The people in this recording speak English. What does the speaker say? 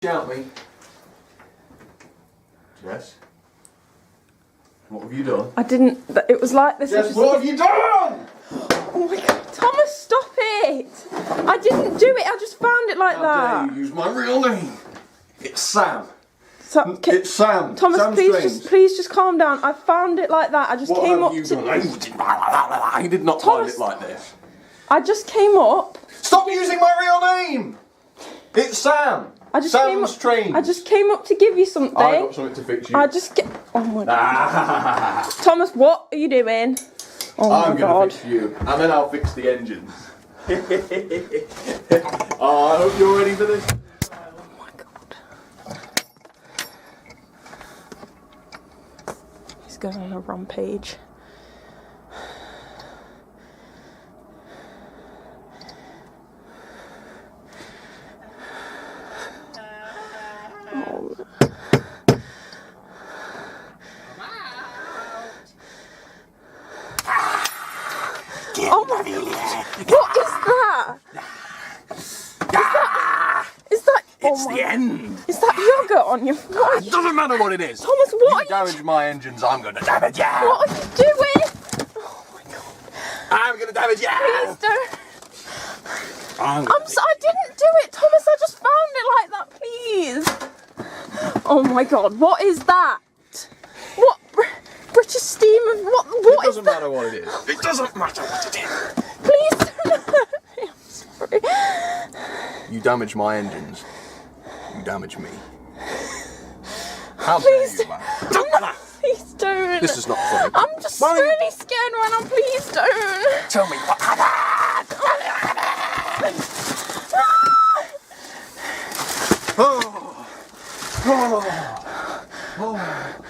Shout me. Jess? What have you done? I didn't. It was like this. Jess, what have you done? Oh my god, Thomas, stop it! I didn't do it. I just found it like How that. dare you use my real name? It's Sam. So, It's Sam. Thomas, Sam please just calm down. I found it like that. I just came up you to. done? I did not Thomas, find it like this. I just came up. Stop using my real name! It's Sam. Sam's trained. I just came up to give you something. I got something to fix you. Oh my god. Thomas, what are you doing? Oh I'm my gonna god. fix you, and then I'll fix the engines. Oh, I hope you're ready for this. Oh my god. He's going on a rampage. Oh my god! What is that? Is that? It's the end. Is that yogurt on your? What It doesn't matter what it is. Thomas, what You are you? damage my engines, I'm gonna damage you. What are you doing? Oh my god! I'm gonna damage you. Please don't. I'm I didn't do it, Thomas. I just found it like that. Please. Oh my god! What is that? What? British steam of what? What It is doesn't that? matter what it is. It doesn't matter what it is. Please. I'm sorry. You damage my engines. You damage me. How Please dare you, man? Don't matter. Please don't. This is not funny. I'm just Why- really scared right now. Please don't. Tell me what happened. Oh. Oh. Oh.